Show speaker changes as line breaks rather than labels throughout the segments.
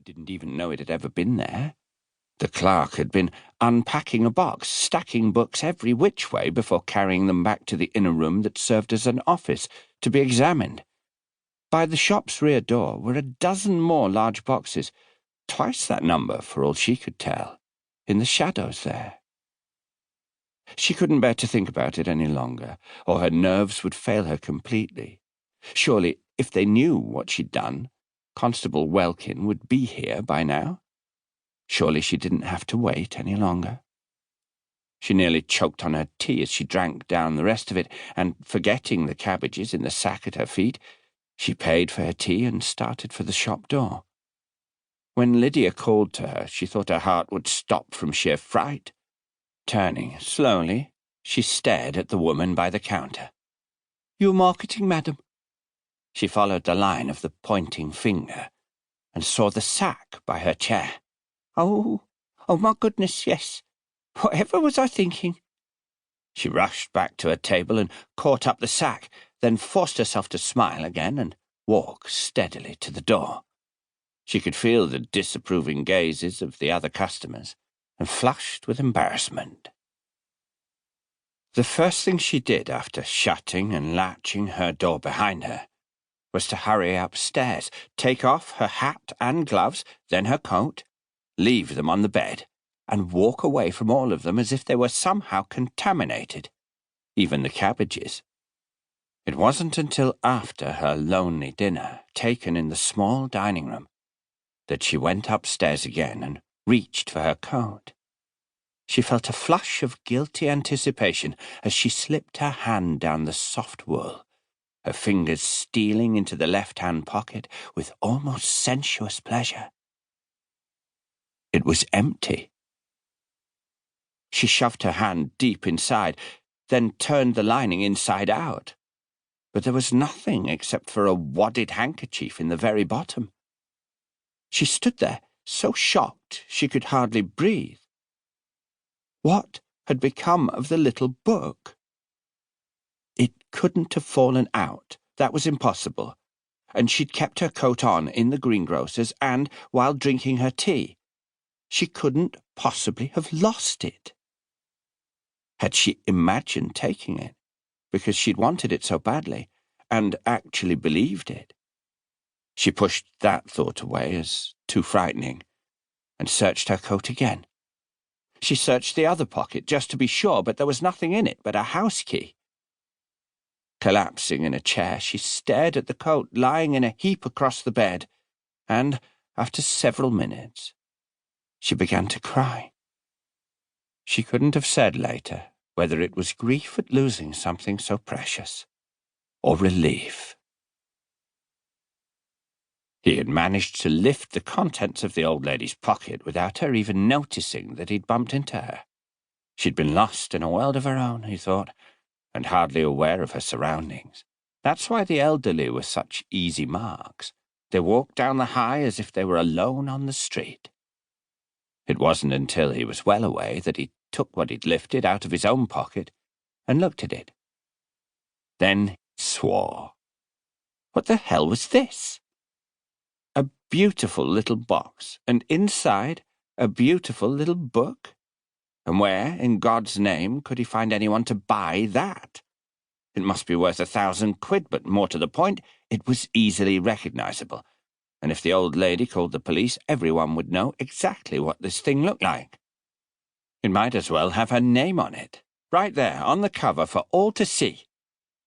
didn't even know it had ever been there. The clerk had been unpacking a box, stacking books every which way before carrying them back to the inner room that served as an office to be examined. By the shop's rear door were a dozen more large boxes, twice that number for all she could tell, in the shadows there. She couldn't bear to think about it any longer, or her nerves would fail her completely. Surely, if they knew what she'd done, Constable Welkin would be here by now. Surely she didn't have to wait any longer. She nearly choked on her tea as she drank down the rest of it, and, forgetting the cabbages in the sack at her feet, she paid for her tea and started for the shop door. When Lydia called to her, she thought her heart would stop from sheer fright. Turning slowly, she stared at the woman by the counter. "You're marketing, madam?" She followed the line of the pointing finger and saw the sack by her chair. Oh, my goodness, yes. Whatever was I thinking?" She rushed back to her table and caught up the sack, then forced herself to smile again and walk steadily to the door. She could feel the disapproving gazes of the other customers, and flushed with embarrassment. The first thing she did after shutting and latching her door behind her was to hurry upstairs, take off her hat and gloves, then her coat, leave them on the bed, and walk away from all of them as if they were somehow contaminated, even the cabbages. It wasn't until after her lonely dinner, taken in the small dining room, that she went upstairs again and reached for her coat. She felt a flush of guilty anticipation as she slipped her hand down the soft wool, her fingers stealing into the left-hand pocket with almost sensuous pleasure. It was empty. She shoved her hand deep inside, then turned the lining inside out. But there was nothing except for a wadded handkerchief in the very bottom. She stood there, so shocked she could hardly breathe. What had become of the little book? It couldn't have fallen out. That was impossible. And she'd kept her coat on in the greengrocer's and while drinking her tea. She couldn't possibly have lost it. Had she imagined taking it, because she'd wanted it so badly, and actually believed it? She pushed that thought away as too frightening, and searched her coat again. She searched the other pocket just to be sure, but there was nothing in it but a house key. Collapsing in a chair, she stared at the coat lying in a heap across the bed, and, after several minutes, she began to cry. She couldn't have said later whether it was grief at losing something so precious, or relief. He had managed to lift the contents of the old lady's pocket without her even noticing that he'd bumped into her. She'd been lost in a world of her own, he thought, and hardly aware of her surroundings. That's why the elderly were such easy marks. They walked down the High as if they were alone on the street. It wasn't until he was well away that he took what he'd lifted out of his own pocket and looked at it. Then he swore. What the hell was this? A beautiful little box, and inside a beautiful little book. And where, in God's name, could he find anyone to buy that? It must be worth £1,000, but more to the point, it was easily recognizable. And if the old lady called the police, everyone would know exactly what this thing looked like. It might as well have her name on it, right there on the cover for all to see.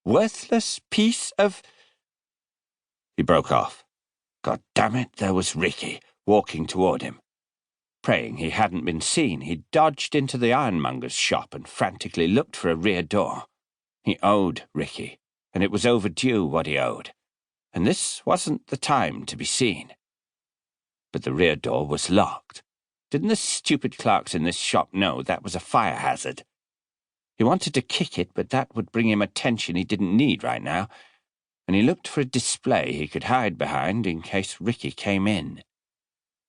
Worthless piece of... He broke off. God damn it, there was Ricky, walking toward him. Praying he hadn't been seen, he dodged into the ironmonger's shop and frantically looked for a rear door. He owed Ricky, and it was overdue what he owed, and this wasn't the time to be seen. But the rear door was locked. Didn't the stupid clerks in this shop know that was a fire hazard? He wanted to kick it, but that would bring him attention he didn't need right now, and he looked for a display he could hide behind in case Ricky came in.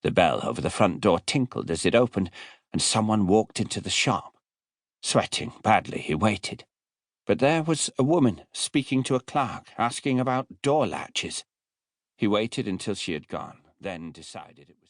The bell over the front door tinkled as it opened, and someone walked into the shop. Sweating badly, he waited. But there was a woman speaking to a clerk, asking about door latches. He waited until she had gone, then decided it was